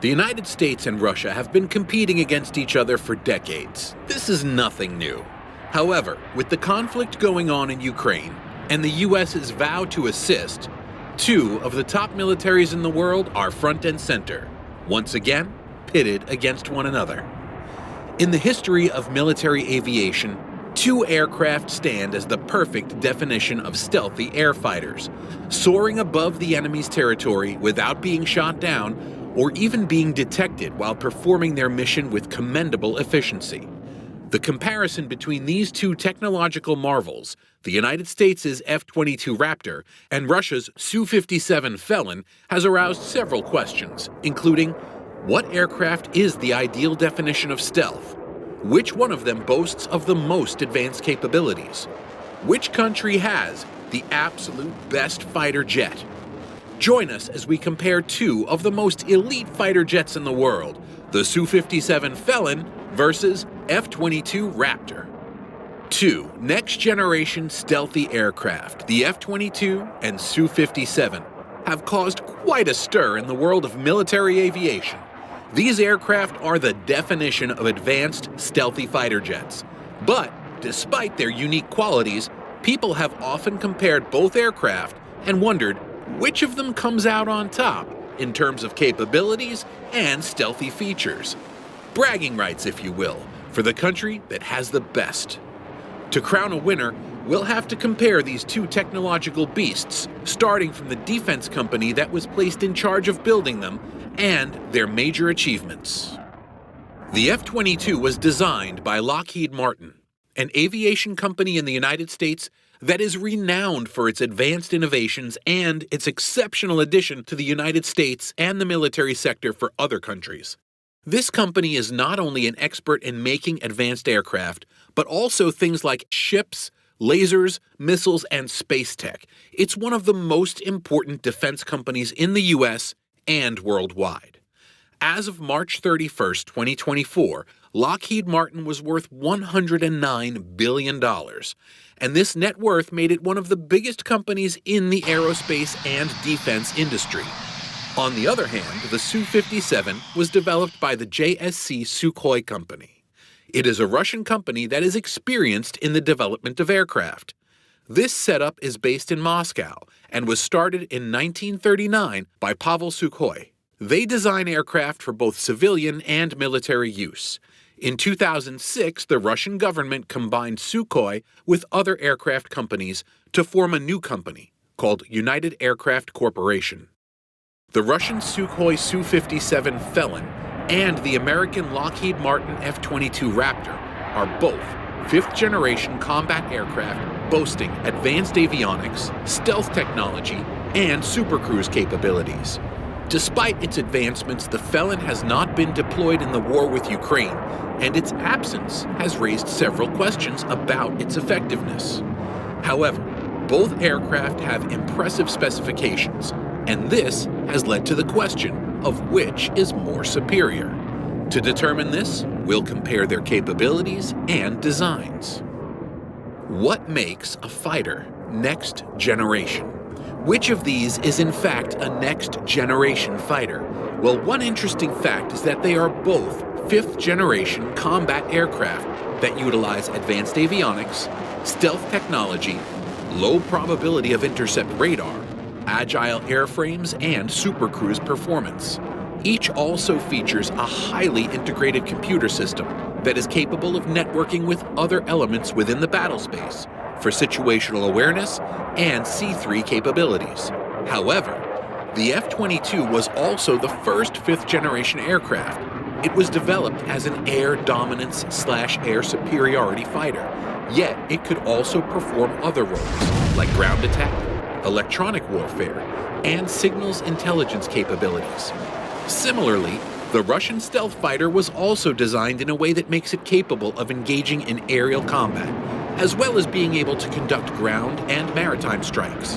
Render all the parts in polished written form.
The United States and Russia have been competing against each other for decades. This is nothing new. However, with the conflict going on in Ukraine and the US's vow to assist, two of the top militaries in the world are front and center, once again pitted against one another. In the history of military aviation, two aircraft stand as the perfect definition of stealthy air fighters, soaring above the enemy's territory without being shot down or even being detected while performing their mission with commendable efficiency. The comparison between these two technological marvels, the United States' F-22 Raptor and Russia's Su-57 Felon, has aroused several questions, including: what aircraft is the ideal definition of stealth? Which one of them boasts of the most advanced capabilities? Which country has the absolute best fighter jet? Join us as we compare two of the most elite fighter jets in the world, the Su-57 Felon versus F-22 Raptor. Two next-generation stealthy aircraft, the F-22 and Su-57, have caused quite a stir in the world of military aviation. These aircraft are the definition of advanced stealthy fighter jets. But despite their unique qualities, people have often compared both aircraft and wondered which of them comes out on top in terms of capabilities and stealthy features. Bragging rights, if you will, for the country that has the best. To crown a winner, we'll have to compare these two technological beasts, starting from the defense company that was placed in charge of building them and their major achievements. The F-22 was designed by Lockheed Martin, an aviation company in the United States that is renowned for its advanced innovations and its exceptional addition to the United States and the military sector for other countries. This company is not only an expert in making advanced aircraft, but also things like ships, lasers, missiles, and space tech. It's one of the most important defense companies in the U.S. and worldwide. As of March 31, 2024, Lockheed Martin was worth $109 billion, and this net worth made it one of the biggest companies in the aerospace and defense industry. On the other hand, the Su-57 was developed by the JSC Sukhoi company. It is a Russian company that is experienced in the development of aircraft. This setup is based in Moscow and was started in 1939 by Pavel Sukhoi. They design aircraft for both civilian and military use. In 2006, the Russian government combined Sukhoi with other aircraft companies to form a new company called United Aircraft Corporation. The Russian Sukhoi Su-57 Felon and the American Lockheed Martin F-22 Raptor are both fifth-generation combat aircraft boasting advanced avionics, stealth technology, and supercruise capabilities. Despite its advancements, the Felon has not been deployed in the war with Ukraine, and its absence has raised several questions about its effectiveness. However, both aircraft have impressive specifications, and this has led to the question of which is more superior. To determine this, we'll compare their capabilities and designs. What makes a fighter next generation? Which of these is in fact a next-generation fighter? Well, one interesting fact is that they are both fifth-generation combat aircraft that utilize advanced avionics, stealth technology, low probability of intercept radar, agile airframes, and supercruise performance. Each also features a highly integrated computer system that is capable of networking with other elements within the battlespace for situational awareness and C3 capabilities. However, the F-22 was also the first fifth-generation aircraft. It was developed as an air dominance/air superiority fighter, yet it could also perform other roles like ground attack, electronic warfare, and signals intelligence capabilities. Similarly, the Russian stealth fighter was also designed in a way that makes it capable of engaging in aerial combat, as well as being able to conduct ground and maritime strikes.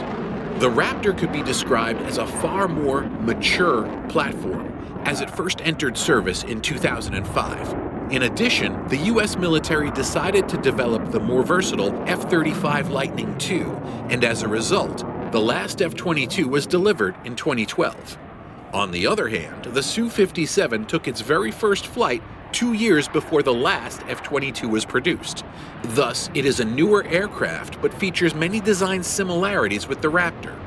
The Raptor could be described as a far more mature platform, as it first entered service in 2005. In addition, the U.S. military decided to develop the more versatile F-35 Lightning II, and as a result, the last F-22 was delivered in 2012. On the other hand, the Su-57 took its very first flight 2 years before the last F-22 was produced. Thus, it is a newer aircraft but features many design similarities with the Raptor.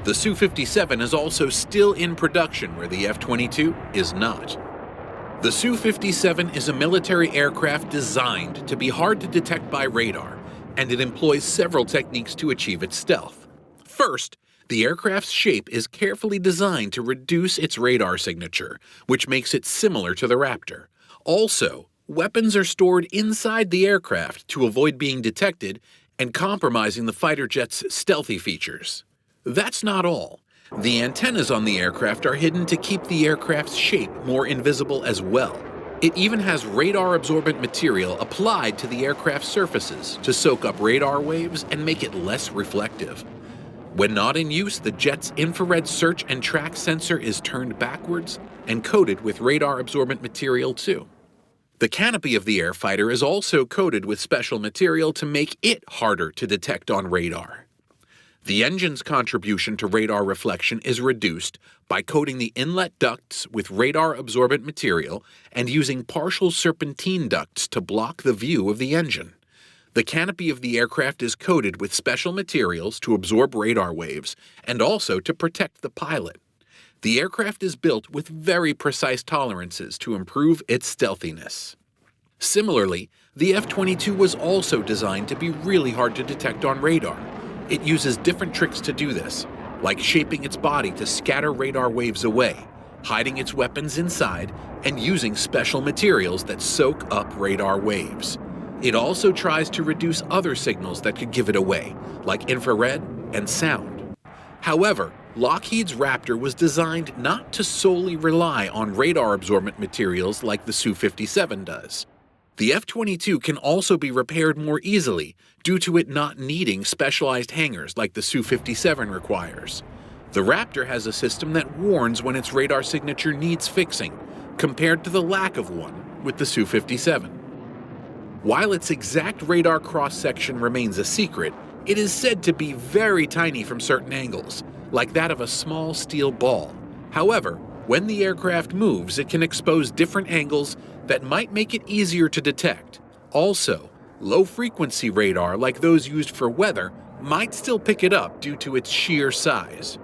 The Su-57 is also still in production where the F-22 is not. The Su-57 is a military aircraft designed to be hard to detect by radar, and it employs several techniques to achieve its stealth. First, the aircraft's shape is carefully designed to reduce its radar signature, which makes it similar to the Raptor. Also, weapons are stored inside the aircraft to avoid being detected and compromising the fighter jet's stealthy features. That's not all. The antennas on the aircraft are hidden to keep the aircraft's shape more invisible as well. It even has radar-absorbent material applied to the aircraft's surfaces to soak up radar waves and make it less reflective. When not in use, the jet's infrared search and track sensor is turned backwards and coated with radar-absorbent material too. The canopy of the airfighter is also coated with special material to make it harder to detect on radar. The engine's contribution to radar reflection is reduced by coating the inlet ducts with radar-absorbent material and using partial serpentine ducts to block the view of the engine. The canopy of the aircraft is coated with special materials to absorb radar waves and also to protect the pilot. The aircraft is built with very precise tolerances to improve its stealthiness. Similarly, the F-22 was also designed to be really hard to detect on radar. It uses different tricks to do this, like shaping its body to scatter radar waves away, hiding its weapons inside, and using special materials that soak up radar waves. It also tries to reduce other signals that could give it away, like infrared and sound. However, Lockheed's Raptor was designed not to solely rely on radar-absorbent materials like the Su-57 does. The F-22 can also be repaired more easily due to it not needing specialized hangars like the Su-57 requires. The Raptor has a system that warns when its radar signature needs fixing, compared to the lack of one with the Su-57. While its exact radar cross-section remains a secret, it is said to be very tiny from certain angles, like that of a small steel ball. However, when the aircraft moves, it can expose different angles that might make it easier to detect. Also, low-frequency radar like those used for weather might still pick it up due to its sheer size.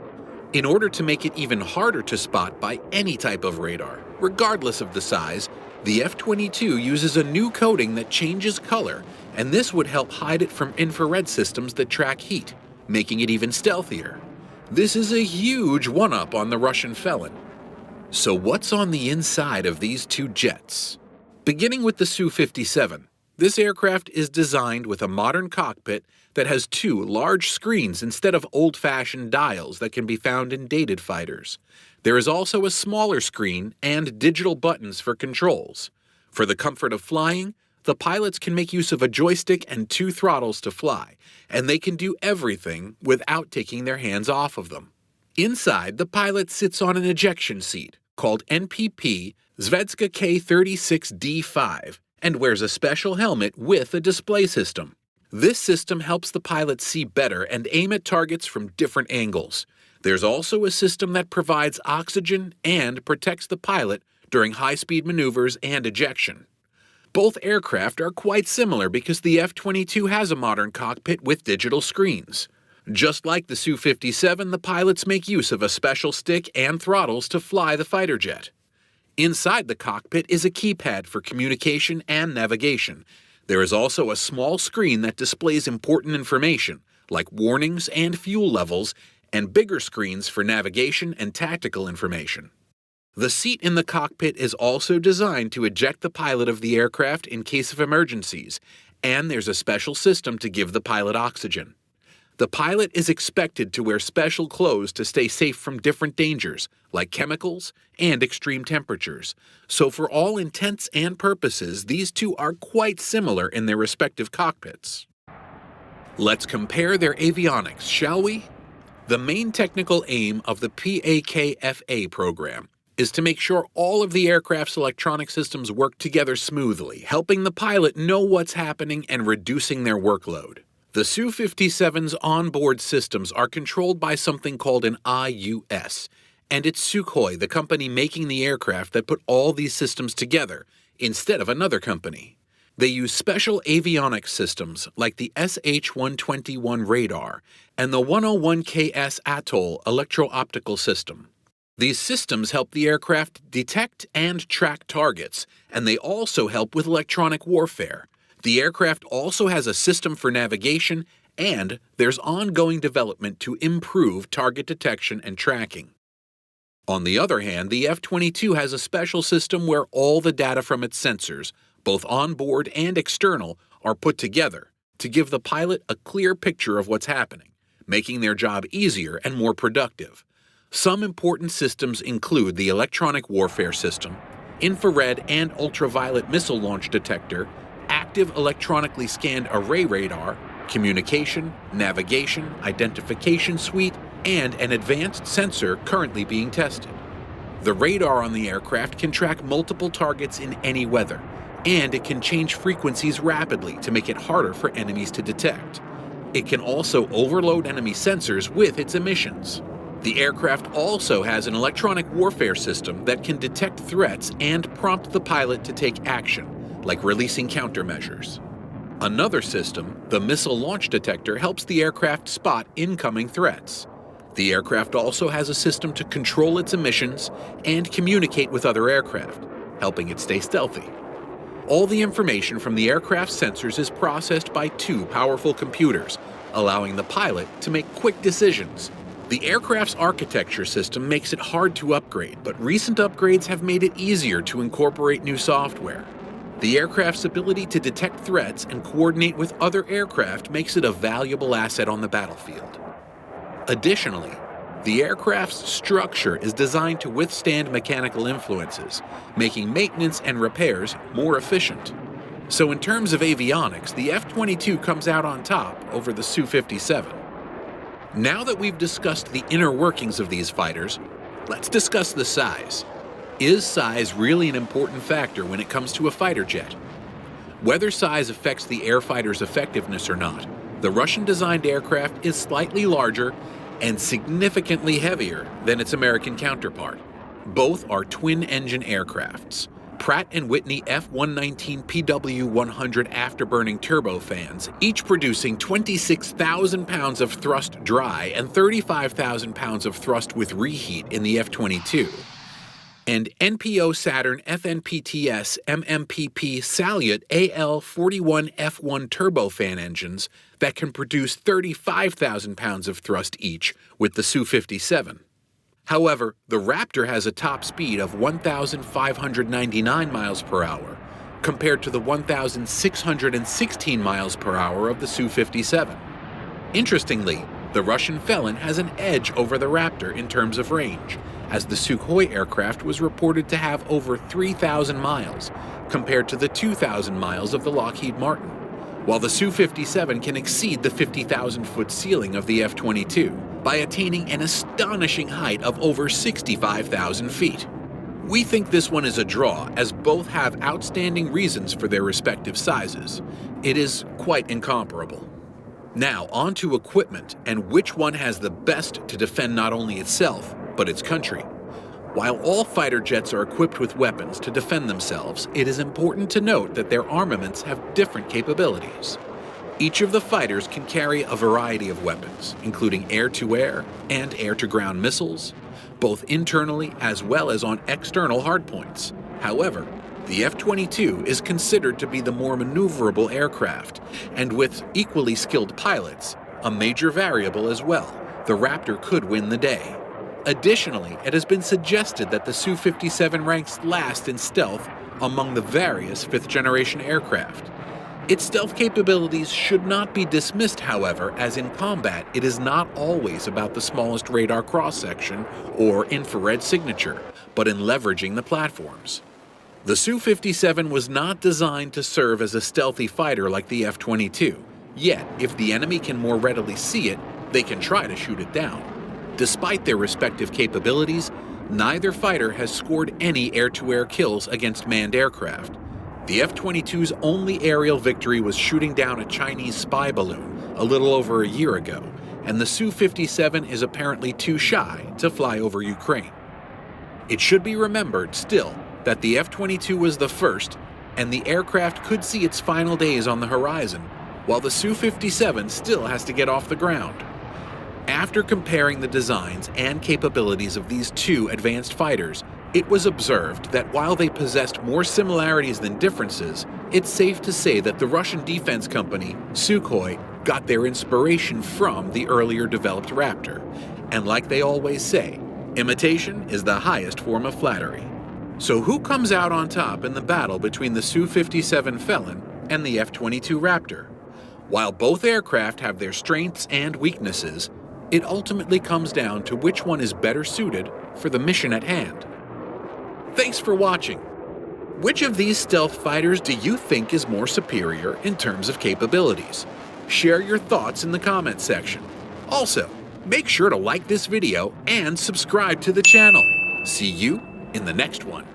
In order to make it even harder to spot by any type of radar, regardless of the size, the F-22 uses a new coating that changes color, and this would help hide it from infrared systems that track heat, making it even stealthier. This is a huge one-up on the Russian Felon. So what's on the inside of these two jets? Beginning with the Su-57, this aircraft is designed with a modern cockpit that has two large screens instead of old-fashioned dials that can be found in dated fighters. There is also a smaller screen and digital buttons for controls. For the comfort of flying, the pilots can make use of a joystick and two throttles to fly, and they can do everything without taking their hands off of them. Inside, the pilot sits on an ejection seat, called NPP Zvezda K36D5, and wears a special helmet with a display system. This system helps the pilot see better and aim at targets from different angles. There's also a system that provides oxygen and protects the pilot during high-speed maneuvers and ejection. Both aircraft are quite similar because the F-22 has a modern cockpit with digital screens. Just like the Su-57, the pilots make use of a special stick and throttles to fly the fighter jet. Inside the cockpit is a keypad for communication and navigation. There is also a small screen that displays important information, like warnings and fuel levels, and bigger screens for navigation and tactical information. The seat in the cockpit is also designed to eject the pilot of the aircraft in case of emergencies, and there's a special system to give the pilot oxygen. The pilot is expected to wear special clothes to stay safe from different dangers, like chemicals and extreme temperatures. So for all intents and purposes, these two are quite similar in their respective cockpits. Let's compare their avionics, shall we? The main technical aim of the PAKFA program is to make sure all of the aircraft's electronic systems work together smoothly, helping the pilot know what's happening and reducing their workload. The Su-57's onboard systems are controlled by something called an IUS, And it's Sukhoi, the company making the aircraft, that put all these systems together, instead of another company. They use special avionics systems like the SH-121 radar and the 101KS Atoll electro-optical system. These systems help the aircraft detect and track targets, and they also help with electronic warfare. The aircraft also has a system for navigation, and there's ongoing development to improve target detection and tracking. On the other hand, the F-22 has a special system where all the data from its sensors, both onboard and external, are put together to give the pilot a clear picture of what's happening, making their job easier and more productive. Some important systems include the electronic warfare system, infrared and ultraviolet missile launch detector, active electronically scanned array radar, communication, navigation, identification suite, and an advanced sensor currently being tested. The radar on the aircraft can track multiple targets in any weather, and it can change frequencies rapidly to make it harder for enemies to detect. It can also overload enemy sensors with its emissions. The aircraft also has an electronic warfare system that can detect threats and prompt the pilot to take action, like releasing countermeasures. Another system, the missile launch detector, helps the aircraft spot incoming threats. The aircraft also has a system to control its emissions and communicate with other aircraft, helping it stay stealthy. All the information from the aircraft's sensors is processed by two powerful computers, allowing the pilot to make quick decisions. The aircraft's architecture system makes it hard to upgrade, but recent upgrades have made it easier to incorporate new software. The aircraft's ability to detect threats and coordinate with other aircraft makes it a valuable asset on the battlefield. Additionally, the aircraft's structure is designed to withstand mechanical influences, making maintenance and repairs more efficient. So in terms of avionics, the F-22 comes out on top over the Su-57. Now that we've discussed the inner workings of these fighters, let's discuss the size. Is size really an important factor when it comes to a fighter jet? Whether size affects the air fighter's effectiveness or not, the Russian-designed aircraft is slightly larger and significantly heavier than its American counterpart. Both are twin-engine aircrafts. Pratt & Whitney F-119 PW100 afterburning turbofans, each producing 26,000 pounds of thrust dry and 35,000 pounds of thrust with reheat in the F-22. And NPO Saturn FNPTS MMPP Salyut AL41F1 turbofan engines that can produce 35,000 pounds of thrust each with the Su-57. However, the Raptor has a top speed of 1,599 miles per hour, compared to the 1,616 miles per hour of the Su-57. Interestingly, the Russian Felon has an edge over the Raptor in terms of range, as the Sukhoi aircraft was reported to have over 3,000 miles, compared to the 2,000 miles of the Lockheed Martin, while the Su-57 can exceed the 50,000-foot ceiling of the F-22 by attaining an astonishing height of over 65,000 feet. We think this one is a draw, as both have outstanding reasons for their respective sizes. It is quite incomparable. Now, on to equipment and which one has the best to defend not only itself, but its country. While all fighter jets are equipped with weapons to defend themselves, it is important to note that their armaments have different capabilities. Each of the fighters can carry a variety of weapons, including air-to-air and air-to-ground missiles, both internally as well as on external hardpoints. However, the F-22 is considered to be the more maneuverable aircraft, and with equally skilled pilots, a major variable as well, the Raptor could win the day. Additionally, it has been suggested that the Su-57 ranks last in stealth among the various fifth-generation aircraft. Its stealth capabilities should not be dismissed, however, as in combat it is not always about the smallest radar cross-section or infrared signature, but in leveraging the platforms. The Su-57 was not designed to serve as a stealthy fighter like the F-22, yet if the enemy can more readily see it, they can try to shoot it down. Despite their respective capabilities, neither fighter has scored any air-to-air kills against manned aircraft. The F-22's only aerial victory was shooting down a Chinese spy balloon a little over a year ago, and the Su-57 is apparently too shy to fly over Ukraine. It should be remembered still that the F-22 was the first, and the aircraft could see its final days on the horizon, while the Su-57 still has to get off the ground. After comparing the designs and capabilities of these two advanced fighters, it was observed that while they possessed more similarities than differences, it's safe to say that the Russian defense company, Sukhoi, got their inspiration from the earlier developed Raptor. And like they always say, imitation is the highest form of flattery. So who comes out on top in the battle between the Su-57 Felon and the F-22 Raptor? While both aircraft have their strengths and weaknesses, it ultimately comes down to which one is better suited for the mission at hand. Thanks for watching. Which of these stealth fighters do you think is more superior in terms of capabilities? Share your thoughts in the comments section. Also, make sure to like this video and subscribe to the channel. See you in the next one.